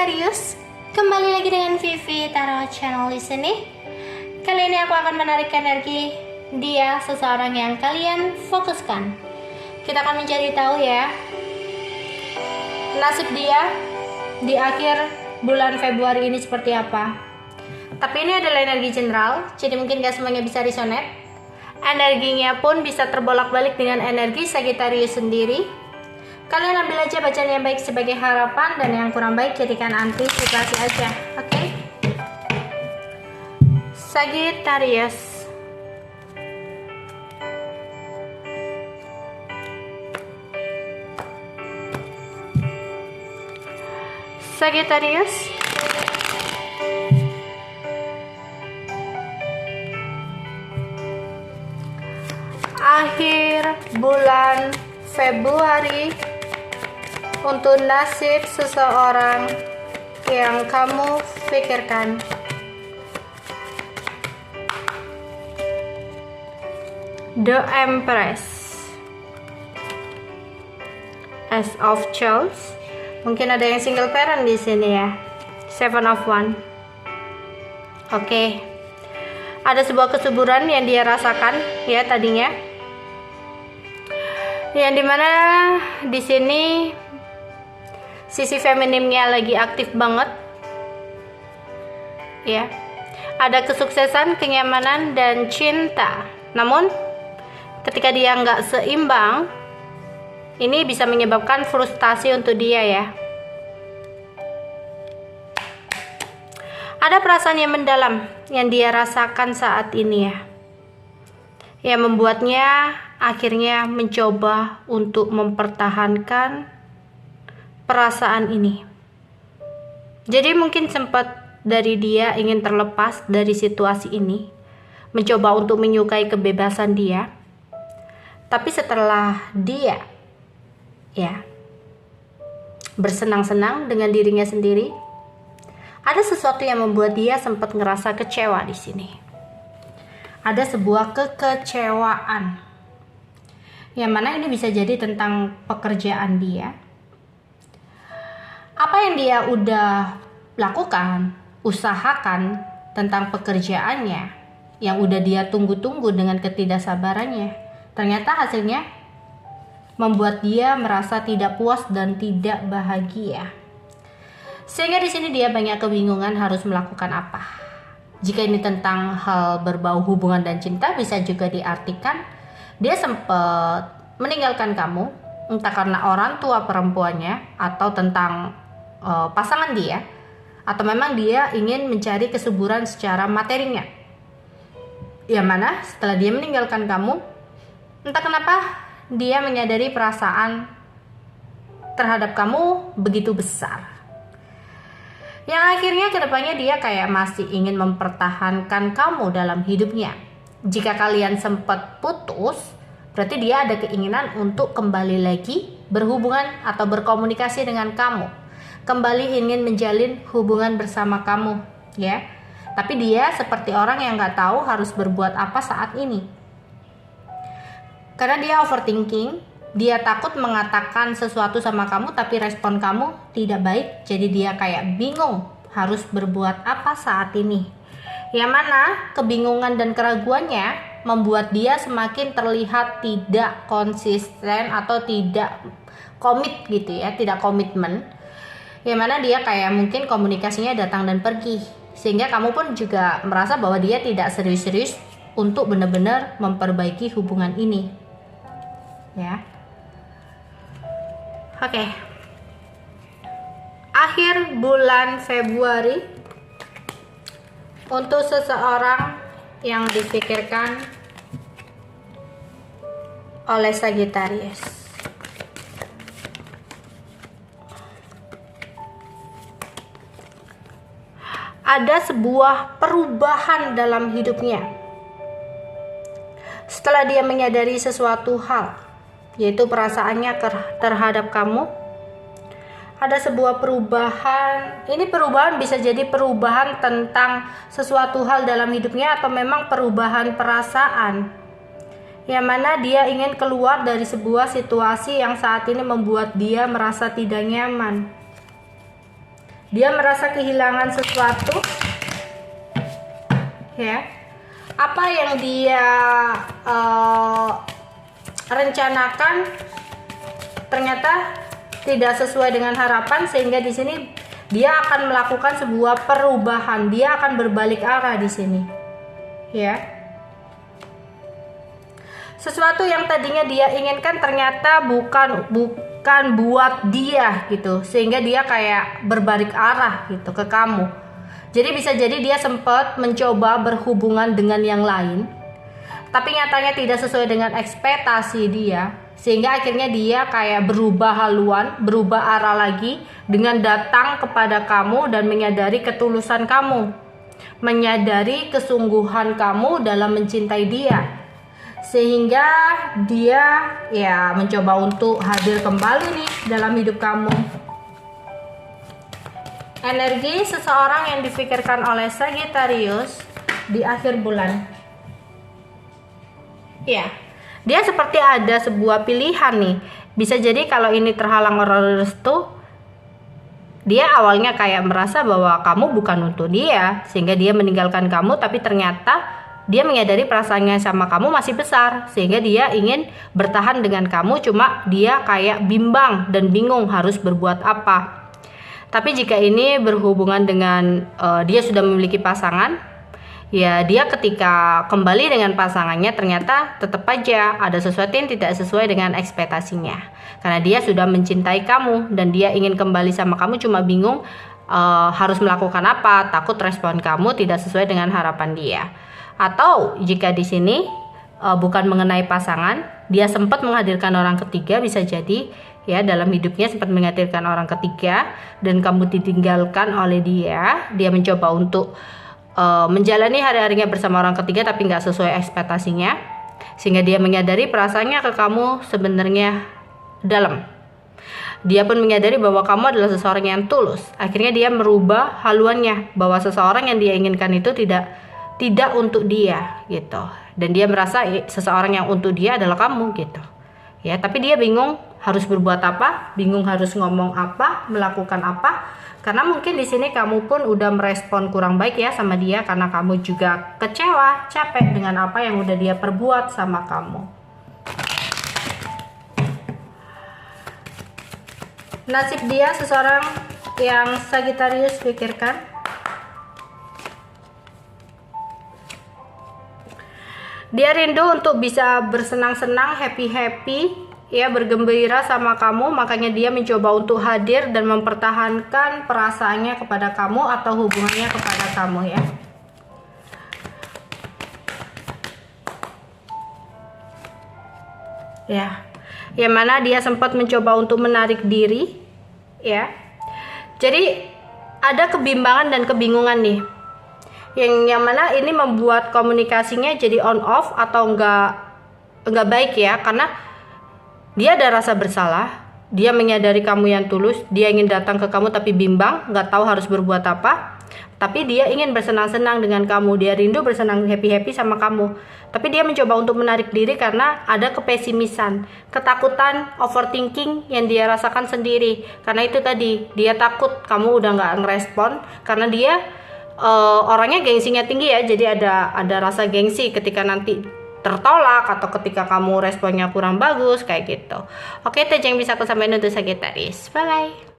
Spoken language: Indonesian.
Sagittarius, kembali lagi dengan Vivi Tarot Channel di sini. Kali ini aku akan menarik energi dia, seseorang yang kalian fokuskan. Kita akan mencari tahu ya nasib dia di akhir bulan Februari ini seperti apa. Tapi ini adalah energi general, jadi mungkin gak semuanya bisa resonate. Energinya pun bisa terbolak-balik dengan energi Sagittarius sendiri. Kalian ambil aja bacaan yang baik sebagai harapan, dan yang kurang baik jadikan antisipasi aja, oke? Sagittarius. Sagittarius. Akhir bulan Februari untuk nasib seseorang yang kamu pikirkan. The Empress, As of Swords. Mungkin ada yang single parent di sini ya. Seven of Wands. Oke. Ada sebuah kesuburan yang dia rasakan ya tadinya. Yang dimana di sini sisi feminimnya lagi aktif banget ya. Ada kesuksesan, kenyamanan, dan cinta. Namun ketika dia nggak seimbang, ini bisa menyebabkan frustasi untuk dia ya. Ada perasaan yang mendalam yang dia rasakan saat ini ya, yang membuatnya akhirnya mencoba untuk mempertahankan perasaan ini. Jadi mungkin sempat dari dia ingin terlepas dari situasi ini, mencoba untuk menyukai kebebasan dia. Tapi setelah dia ya bersenang-senang dengan dirinya sendiri, ada sesuatu yang membuat dia sempat ngerasa kecewa di sini. Ada sebuah kekecewaan, yang mana ini bisa jadi tentang pekerjaan dia. Apa yang dia udah lakukan, usahakan tentang pekerjaannya, yang udah dia tunggu-tunggu dengan ketidaksabarannya, ternyata hasilnya membuat dia merasa tidak puas dan tidak bahagia. Sehingga di sini dia banyak kebingungan harus melakukan apa. Jika ini tentang hal berbau hubungan dan cinta, bisa juga diartikan dia sempat meninggalkan kamu, entah karena orang tua perempuannya, atau tentang pasangan dia, atau memang dia ingin mencari kesuburan secara materinya. Yang mana setelah dia meninggalkan kamu, entah kenapa dia menyadari perasaan terhadap kamu begitu besar, yang akhirnya kedepannya dia kayak masih ingin mempertahankan kamu dalam hidupnya. Jika kalian sempat putus, berarti dia ada keinginan untuk kembali lagi berhubungan atau berkomunikasi dengan kamu, kembali ingin menjalin hubungan bersama kamu ya. Tapi dia seperti orang yang gak tahu harus berbuat apa saat ini, karena dia overthinking. Dia takut mengatakan sesuatu sama kamu tapi respon kamu tidak baik, jadi dia kayak bingung harus berbuat apa saat ini. Yang mana kebingungan dan keraguannya membuat dia semakin terlihat tidak konsisten atau tidak komit gitu ya, tidak komitmen. Yang mana dia kayak mungkin komunikasinya datang dan pergi, sehingga kamu pun juga merasa bahwa dia tidak serius-serius untuk benar-benar memperbaiki hubungan ini ya. Oke. Akhir bulan Februari untuk seseorang yang dipikirkan oleh Sagittarius. Ada sebuah perubahan dalam hidupnya setelah dia menyadari sesuatu hal, yaitu perasaannya terhadap kamu. Ada sebuah perubahan. Ini perubahan bisa jadi perubahan tentang sesuatu hal dalam hidupnya, atau memang perubahan perasaan, yang mana dia ingin keluar dari sebuah situasi yang saat ini membuat dia merasa tidak nyaman. Dia merasa kehilangan sesuatu, ya. Apa yang dia rencanakan ternyata tidak sesuai dengan harapan, sehingga di sini dia akan melakukan sebuah perubahan. Dia akan berbalik arah di sini, ya. Sesuatu yang tadinya dia inginkan ternyata bukan buat dia gitu, sehingga dia kayak berbalik arah gitu ke kamu. Jadi bisa jadi dia sempat mencoba berhubungan dengan yang lain, tapi nyatanya tidak sesuai dengan ekspektasi dia, sehingga akhirnya dia kayak berubah haluan, berubah arah lagi dengan datang kepada kamu dan menyadari ketulusan kamu, menyadari kesungguhan kamu dalam mencintai dia, sehingga dia ya mencoba untuk hadir kembali nih dalam hidup kamu. Energi seseorang yang dipikirkan oleh Sagittarius di akhir bulan. Ya, dia seperti ada sebuah pilihan nih. Bisa jadi kalau ini terhalang oleh restu, dia awalnya kayak merasa bahwa kamu bukan untuk dia, sehingga dia meninggalkan kamu, tapi ternyata dia menyadari perasaannya sama kamu masih besar, sehingga dia ingin bertahan dengan kamu, cuma dia kayak bimbang dan bingung harus berbuat apa. Tapi jika ini berhubungan dengan dia sudah memiliki pasangan, ya dia ketika kembali dengan pasangannya ternyata tetap aja ada sesuatu yang tidak sesuai dengan ekspektasinya. Karena dia sudah mencintai kamu dan dia ingin kembali sama kamu, cuma bingung harus melakukan apa, takut respon kamu tidak sesuai dengan harapan dia. Atau jika di sini bukan mengenai pasangan, dia sempat menghadirkan orang ketiga, bisa jadi ya dalam hidupnya sempat menghadirkan orang ketiga dan kamu ditinggalkan oleh dia. Dia mencoba untuk menjalani hari-harinya bersama orang ketiga tapi nggak sesuai ekspektasinya, sehingga dia menyadari perasaannya ke kamu sebenarnya dalam. Dia pun menyadari bahwa kamu adalah seseorang yang tulus. Akhirnya dia merubah haluannya bahwa seseorang yang dia inginkan itu tidak untuk dia gitu, dan dia merasa seseorang yang untuk dia adalah kamu gitu ya. Tapi dia bingung harus berbuat apa, bingung harus ngomong apa, melakukan apa, karena mungkin di sini kamu pun udah merespon kurang baik ya sama dia, karena kamu juga kecewa, capek dengan apa yang udah dia perbuat sama kamu. Nasib dia seseorang yang Sagittarius pikirkan, dia rindu untuk bisa bersenang-senang, happy-happy, ya bergembira sama kamu. Makanya dia mencoba untuk hadir dan mempertahankan perasaannya kepada kamu atau hubungannya kepada kamu ya. Ya, yang mana dia sempat mencoba untuk menarik diri, ya. Jadi ada kebimbangan dan kebingungan nih. Yang mana ini membuat komunikasinya jadi on off atau enggak baik ya, karena dia ada rasa bersalah, dia menyadari kamu yang tulus, dia ingin datang ke kamu tapi bimbang, nggak tahu harus berbuat apa, tapi dia ingin bersenang-senang dengan kamu, dia rindu bersenang happy-happy sama kamu, tapi dia mencoba untuk menarik diri karena ada kepesimisan, ketakutan, overthinking yang dia rasakan sendiri. Karena itu tadi, dia takut kamu udah nggak ngerespon, karena dia orangnya gengsinya tinggi ya, jadi ada rasa gengsi ketika nanti tertolak atau ketika kamu responnya kurang bagus kayak gitu. Oke, itu yang bisa aku sampaikan untuk Sagittarius. Bye bye.